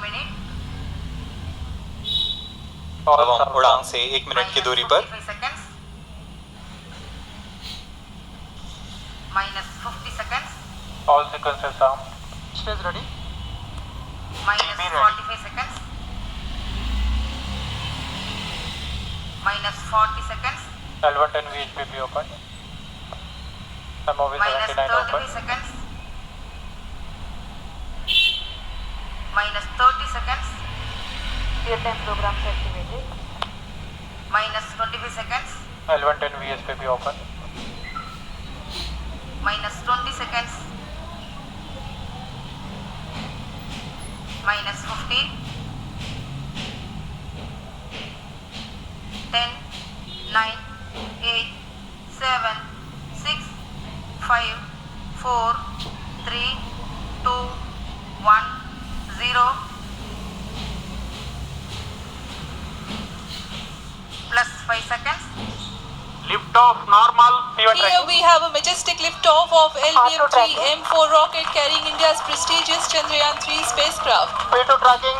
minute. अब हम उड़ान से 1 मिनट की दूरी पर -45 seconds. -50 seconds. All sequences armed. Stage ready. -45 seconds. -40 seconds. L110 VHPP open. MOV 79 -33 open. seconds. -30 seconds. Real-time programs activated. -25 seconds. L110 VHPP open. -20 seconds. -50. 10, 9, 8, 7, 6, 5, 4, 3, 2, 1, 0. Plus 5 seconds. Lift off normal. Here we have a majestic liftoff of LVM-3 M4 rocket carrying India's prestigious Chandrayaan-3 spacecraft. P2 tracking.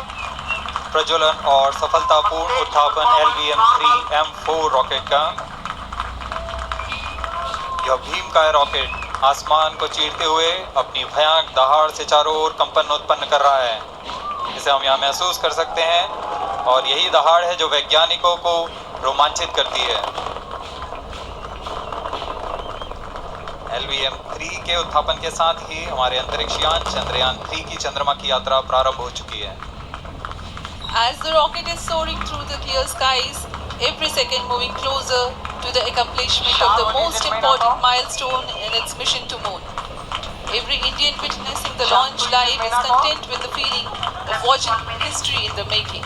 प्रज्वलन और सफलतापूर्ण उत्थापन LVM-3 M4 rocket का। यह भीमकाय rocket आसमान को चीरते हुए अपनी भयानक दहाड़ से चारों ओर कंपन उत्पन्न कर रहा है। इसे हम यहाँ महसूस कर सकते हैं और यही दहाड़ है जो वैज्ञानिकों को रोमांचित करती है। LVM-3 के उत्थापन के साथ ही हमारे अंतरिक्ष यान चंद्रयान-3 की चंद्रमा की यात्रा प्रारंभ हो चुकी है। As the rocket is soaring through the clear skies, every second moving closer to the accomplishment of the most important milestone in its mission to moon. Every Indian witnessing the launch live is content with the feeling of watching history in the making.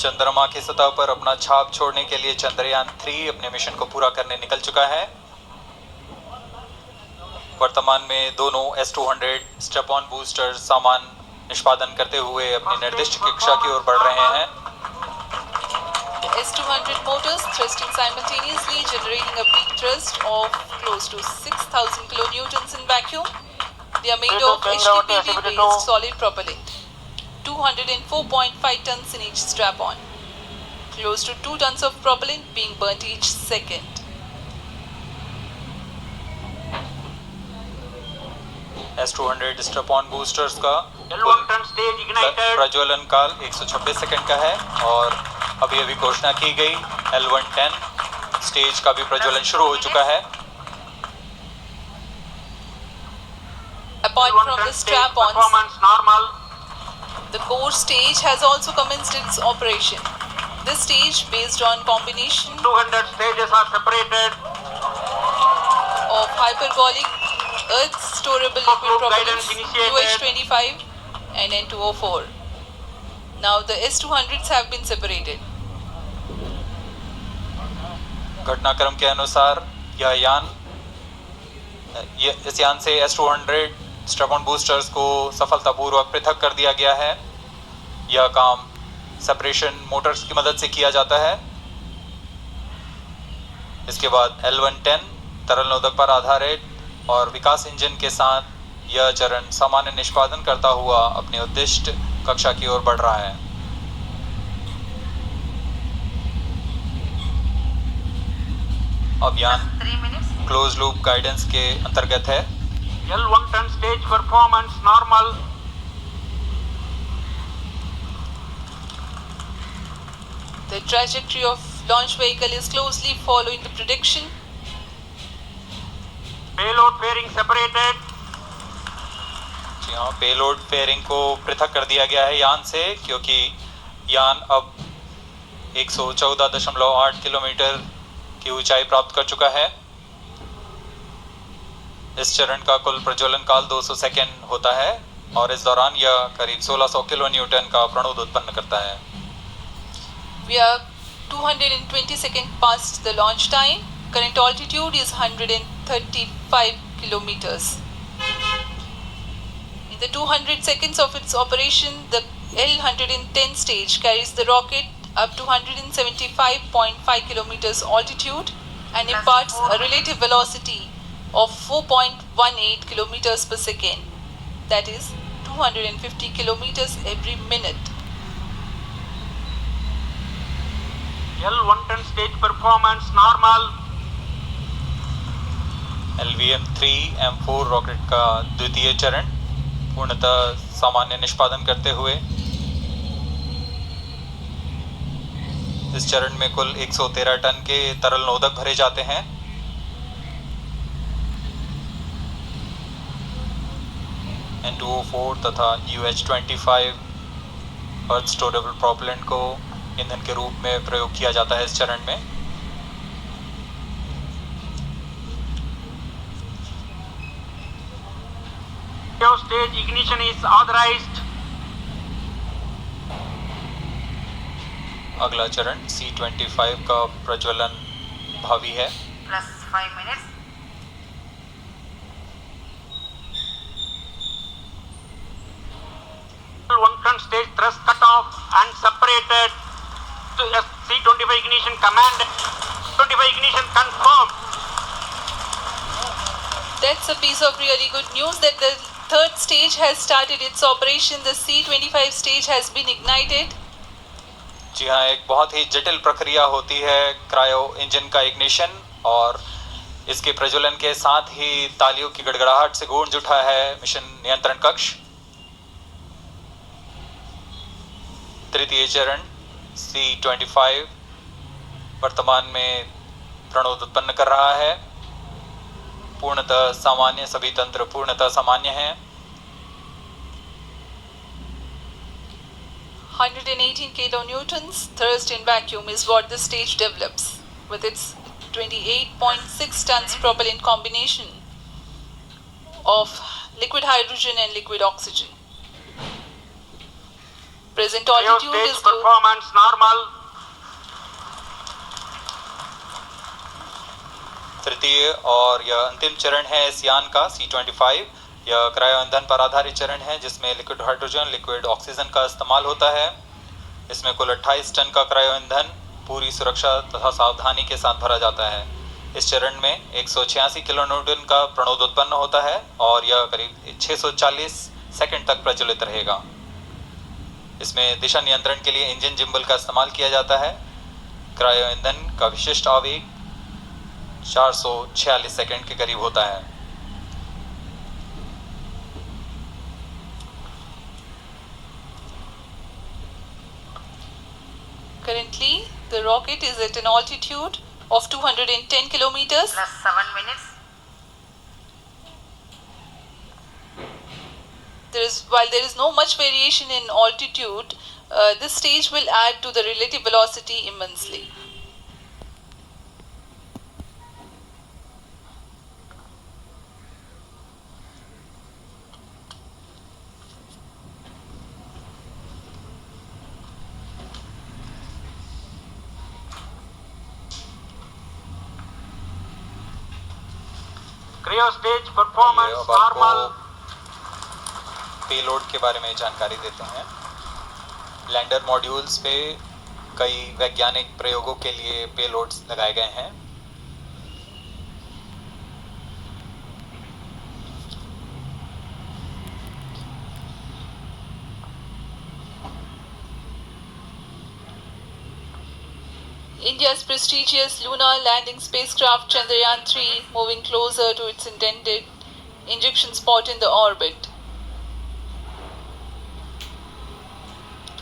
चंद्रमा की सतह पर अपना छाप छोड़ने के लिए चंद्रयान-3 अपने मिशन को पूरा करने निकल चुका है। वर्तमान में दोनों S-200 स्टेप-ऑन बूस्टर सामान निष्पादन करते हुए अपनी निर्दिष्ट कक्षा की ओर बढ़ रहे हैं। The S-200 motors thrusting simultaneously, generating a peak thrust of close to 6,000 kilonewtons in vacuum. They are made of HDPE-based solid propellant. 204.5 tons in each strap-on. Close to 2 tons of propellant being burnt each second. S-200 step-on boosters का L110 stage ignited. प्रज्वलन काल 126 second का है और अभी अभी घोषणा की गई L110 स्टेज का भी प्रज्वलन शुरू हो चुका है। Apart from the strap-ons, Performance normal. the core stage has also commenced its operation. This stage, based on combination 200 stages are separated. of hypergolic earth storable liquid Group propellants guidance initiated. UH-25 and N204. Now the S-200s have been separated. घटनाक्रम के अनुसार इस यान से S-200 step-on boosters को सफलतापूर्वक पृथक कर दिया गया है। यह काम सेपरेशन मोटर्स की मदद से किया जाता है। इसके बाद L110 तरल नोदक पर आधारित और विकास इंजन के साथ यह चरण सामान्य निष्पादन करता हुआ अपनी उद्दिष्ट कक्षा की ओर बढ़ रहा है। अब यान 3 minutes. क्लोज लूप गाइडेंस के अंतर्गत है। L110 stage performance normal. The trajectory of launch vehicle is closely following the prediction. Payload fairing separated. जी हाँ, पेलोड फेयरिंग को पृथक कर दिया गया है यान से, क्योंकि यान अब 114.8 किलोमीटर की ऊंचाई प्राप्त कर चुका है। इस चरण का कुल प्रज्वलन काल 200 सेकेंड होता है और इस दौरान यह करीब 1600 किलो न्यूटन का प्रणोद उत्पन्न करता है। We are 220 seconds past the launch time. Current altitude is 135 kilometers. In the 200 seconds of its operation, the L110 stage carries the rocket up to 175.5 kilometers altitude and Plus imparts 4 a relative velocity of 4.18 kilometers per second, that is 250 kilometers every minute. L110 stage performance normal. LVM-3 M4 rocket का द्वितीय चरण पूर्णतः सामान्य निष्पादन करते हुए इस चरण में कुल 113 टन के तरल नोदक भरे जाते हैं। N2O4 तथा UH-25 अर्थ स्टोरेबल प्रोपेलेंट को ईंधन के रूप में प्रयोग किया जाता है इस चरण में। Stage ignition is authorized. अगला चरण C-25 का प्रज्वलन भावी है। plus 5 minutes. L110 stage thrust cut off and separated. To C-25 ignition command. 25 ignition confirmed. That's a piece of really good news that the third stage has started its operation. The C-25 stage has been ignited. जी हाँ, एक बहुत ही जटिल प्रक्रिया होती है cryo engine का ignition और इसके प्रज्वलन के साथ ही तालियों की गड़गड़ाहट से गूंज उठा है मिशन नियंत्रण कक्ष। तृतीय चरण C-25 वर्तमान में प्रणोद उत्पन्न कर रहा है। पूर्णतः सामान्य, सभी तंत्र पूर्णतः सामान्य हैं। 118 kilonewtons thrust in vacuum is what the stage develops with its 28.6 tons propellant combination of liquid hydrogen and liquid oxygen. Present altitude Stage is low. performance normal. तृतीय और यह अंतिम चरण है इस यान का C-25। यह क्रायो ईंधन पर आधारित चरण है जिसमें लिक्विड हाइड्रोजन, लिक्विड ऑक्सीजन का इस्तेमाल होता है। इसमें कुल 28 टन का क्रायो ईंधन पूरी सुरक्षा तथा सावधानी के साथ भरा जाता है। इस चरण में 186 किलोन्यूटन का प्रणोद उत्पन्न होता है और यह करीब 640 सेकंड तक प्रज्वलित रहेगा। इसमें दिशा नियंत्रण के लिए इंजन जिम्बल का इस्तेमाल किया जाता है। क्रायो ईंधन का विशिष्ट आवेग 446 सेकंड के करीब होता है। Currently, the rocket is at an altitude of 210 kilometers. plus 7 minutes. While there is no much variation in altitude, this stage will add to the relative velocity immensely. Cryo stage performance अब आपको normal. Payload के बारे में जानकारी देते हैं। Lander modules पे कई वैज्ञानिक प्रयोगों के लिए पेलोड्स लगाए गए हैं। India's prestigious lunar landing spacecraft Chandrayaan-3 moving closer to its intended injection spot in the orbit.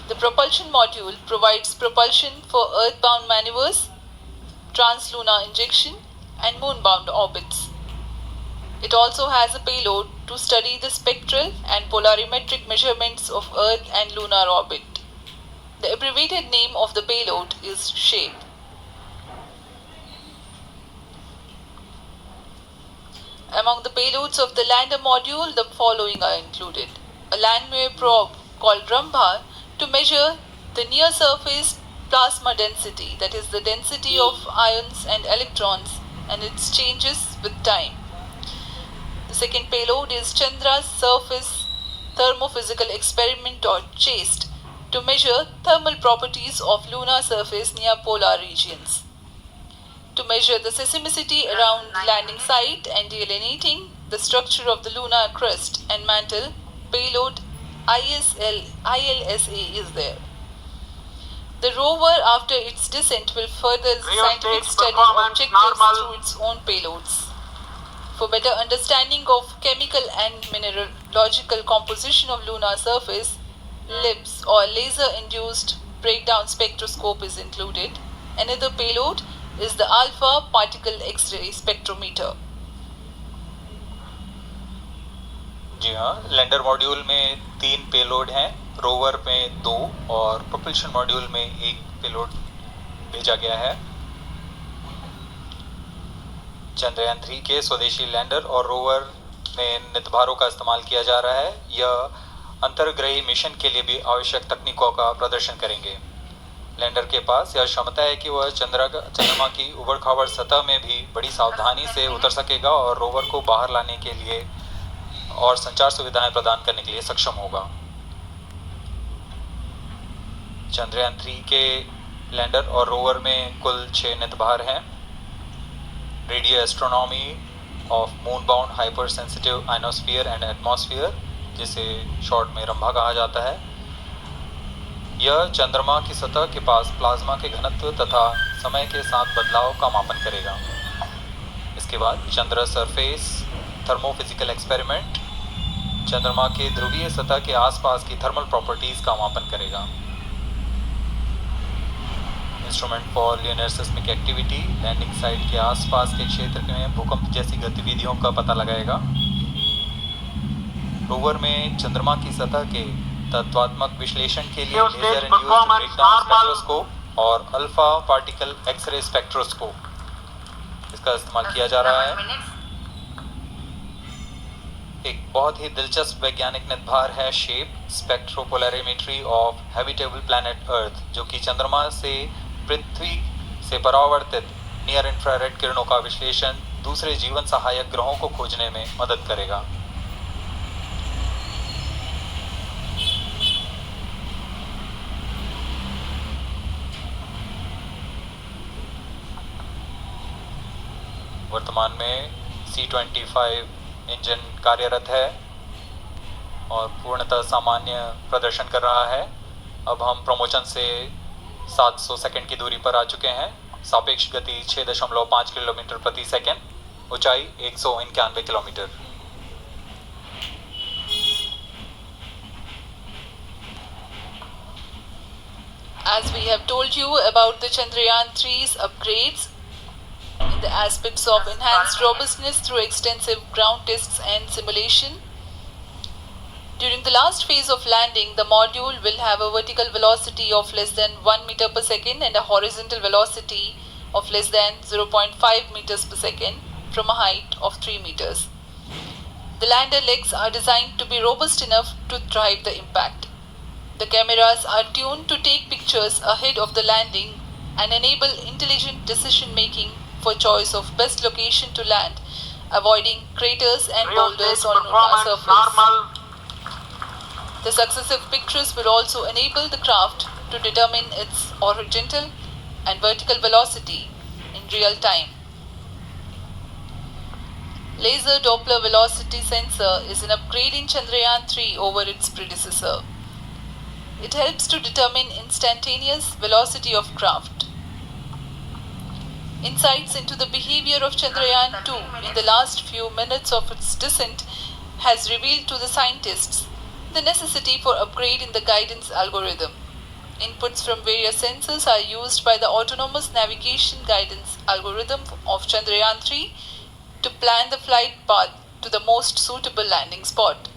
The propulsion module provides propulsion for earthbound maneuvers, translunar injection, and moonbound orbits. It also has a payload to study the spectral and polarimetric measurements of Earth and lunar orbit. The abbreviated name of the payload is SHAPE. Among the payloads of the lander module, the following are included. A landwehr probe called Rambha to measure the near-surface plasma density, that is the density of ions and electrons and its changes with time. The second payload is Chandra's Surface Thermophysical Experiment or CHASTE to measure thermal properties of lunar surface near polar regions. to measure the seismicity around the landing site and delineating the structure of the lunar crust and mantle, payload ILSA is there. The rover, after its descent, will further the scientific Rheostate study performance objectives normal. through its own payloads. For better understanding of chemical and mineralogical composition of lunar surface, LIBS or laser-induced breakdown spectroscope is included. Another payload is the alpha particle X-ray spectrometer. जी हाँ, lander module में 3 payload हैं, rover में 2 और propulsion module में 1 payload भेजा गया है। चंद्रयान 3 के स्वदेशी लैंडर और रोवर में नितभारों का इस्तेमाल किया जा रहा है। यह अंतर्ग्रही मिशन के लिए भी आवश्यक तकनीकों का प्रदर्शन करेंगे। लैंडर के पास यह क्षमता है कि वह चंद्रमा की उबड़-खाबड़ सतह में भी बड़ी सावधानी से उतर सकेगा और रोवर को बाहर लाने के लिए और संचार सुविधाएं प्रदान करने के लिए सक्षम होगा। चंद्रयान 3 के लैंडर और रोवर में कुल 6 नितभार हैं। Radio astronomy of moon bound hyper sensitive ionosphere and atmosphere, जिसे शॉर्ट में रंभा कहा जाता है, यह चंद्रमा की सतह के पास प्लाज्मा के घनत्व तथा समय के साथ बदलाव का मापन करेगा। इसके बाद चंद्र सरफेस थर्मोफिजिकल एक्सपेरिमेंट चंद्रमा के ध्रुवीय सतह के आसपास की थर्मल प्रॉपर्टीज का मापन करेगा। Instrument for linear seismic activity landing site के आसपास के क्षेत्र में भूकंप जैसी गतिविधियों का पता लगाएगा। रोवर में चंद्रमा की सतह के तत्वात्मक विश्लेषण के लिए लेजर इंड्यूस्ड ब्रेकडाउन स्पेक्ट्रोस्कोप और अल्फा पार्टिकल एक्स-रे स्पेक्ट्रोस्कोप इसका इस्तेमाल किया जा रहा है। एक बहुत ही दिलचस्प वैज्ञानिक निर्धार है shape स्पेक्ट्रोपोलैरिमेट्री of habitable planet earth, जो कि चंद्रमा से पृथ्वी से परावर्तित नियर इंफ्रारेड किरणों का विश्लेषण दूसरे जीवन सहायक ग्रहों को खोजने में मदद करेगा। वर्तमान में C-25 इंजन कार्यरत है और पूर्णतः सामान्य प्रदर्शन कर रहा है। अब हम प्रमोशन से 700 सेकंड की दूरी पर आ चुके हैं। सापेक्ष गति 6.5 किलोमीटर प्रति सेकंड, ऊंचाई 191 kilometre. As we have told you about the Chandrayaan 3's upgrades in the aspects of enhanced robustness through extensive ground tests and simulation. During the last phase of landing, the module will have a vertical velocity of less than 1 meter per second and a horizontal velocity of less than 0.5 meters per second from a height of 3 meters. The lander legs are designed to be robust enough to drive the impact. The cameras are tuned to take pictures ahead of the landing and enable intelligent decision making for choice of best location to land, avoiding craters and boulders on lunar surface. normal. The successive pictures will also enable the craft to determine its horizontal and vertical velocity in real time. Laser Doppler velocity sensor is an upgrade in Chandrayaan 3 over its predecessor. It helps to determine instantaneous velocity of craft. Insights into the behavior of Chandrayaan 2 in the last few minutes of its descent has revealed to the scientists the necessity for upgrade in the guidance algorithm. Inputs from various sensors are used by the autonomous navigation guidance algorithm of Chandrayaan 3 to plan the flight path to the most suitable landing spot.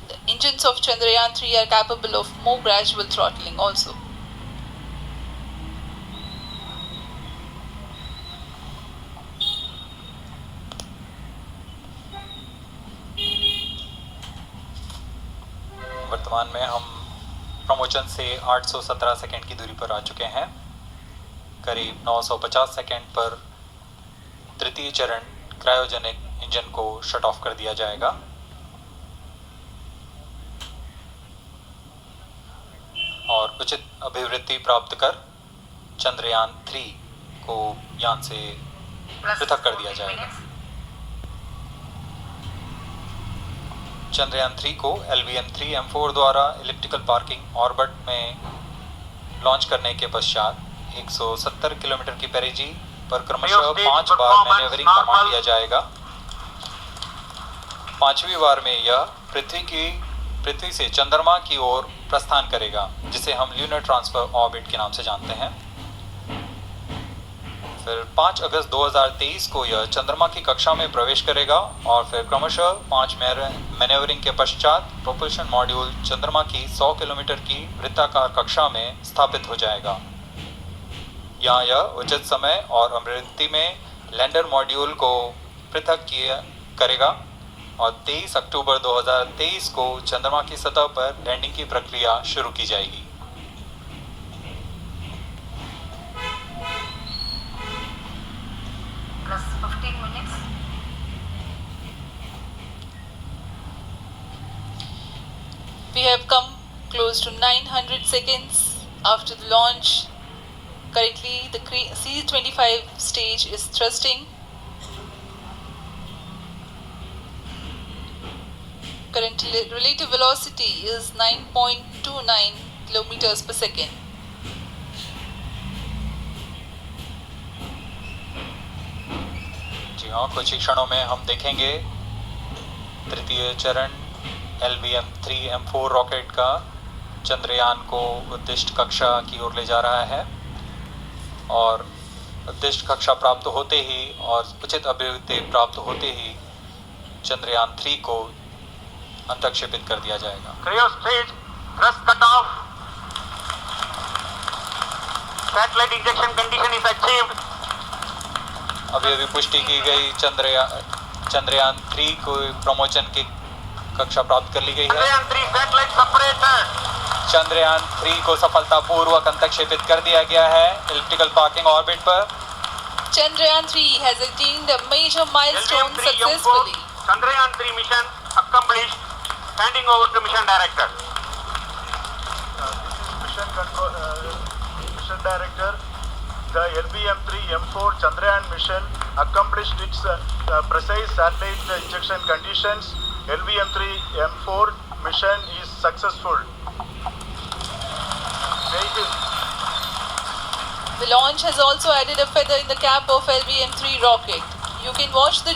The engines of Chandrayaan 3 are capable of more gradual throttling also. वर्तमान में हम promotion से 817 second की दूरी पर आ चुके हैं। करीब 950 सेकंड पर तृतीय चरण क्रायोजेनिक इंजन को शट ऑफ कर दिया जाएगा। और उचित अभिवृद्धि प्राप्त कर चंद्रयान 3 को यान से Plus पृथक कर दिया 14 जाएगा। minutes. चंद्रयान 3 को LVM-3 M4 द्वारा इलिप्टिकल पार्किंग ऑर्बिट में लॉन्च करने के पश्चात 170 किलोमीटर की पेरिजी पर क्रमशः 5 बार मैन्यूवरिंग कमांड दिया जाएगा। 5वीं बार में यह पृथ्वी से चंद्रमा की ओर प्रस्थान करेगा, जिसे हम ल्यूनर ट्रांसफर ऑर्बिट के नाम से जानते हैं। फिर 5 अगस्त 2023 को यह चंद्रमा की कक्षा में प्रवेश करेगा और फिर क्रमशः 5 मैन्यूवरिंग के पश्चात प्रोपल्शन मॉड्यूल चंद्रमा की 100 किलोमीटर की वृत्ताकार कक्षा में स्थापित हो जाएगा। यहाँ यह उचित समय और आवृत्ति में लैंडर मॉड्यूल को पृथक करेगा और 23 अक्टूबर 2023 को चंद्रमा की सतह पर लैंडिंग की प्रक्रिया शुरू की जाएगी। Plus 15 minutes. We have come close to 900 seconds after the launch. Currently, the C-25 stage is thrusting. Current relative velocity is 9.29 kilometers per second. जी हाँ, कुछ ही क्षणों में हम देखेंगे तृतीय चरण LVM-3 M4 रॉकेट का चंद्रयान को उद्दिष्ट कक्षा की ओर ले जा रहा है और उद्दिष्ट कक्षा प्राप्त होते ही और उचित अभिवृद्धि प्राप्त होते ही चंद्रयान 3 को अंतक्षेपित कर दिया जाएगा। Cryo stage thrust cutoff. Satellite injection condition is achieved. अभी पुष्टि की गई चंद्रयान 3 को प्रमोशन की कक्षा प्राप्त कर ली गई है। Chandrayaan 3 satellite separated. चंद्रयान 3 को सफलतापूर्वक अंतक्षेपित कर दिया गया है इलिप्टिकल पार्किंग ऑर्बिट पर। Chandrayaan 3 has attained a major milestone LVM-3 M4 successfully. Chandrayaan 3 mission accomplished. Handing over to mission director. Mission control, mission director. The LVM-3 M4 Chandrayaan mission accomplished its precise satellite injection conditions. LVM-3 M4 mission is successful. The launch has also added a feather in the cap of LVM-3 rocket. You can watch the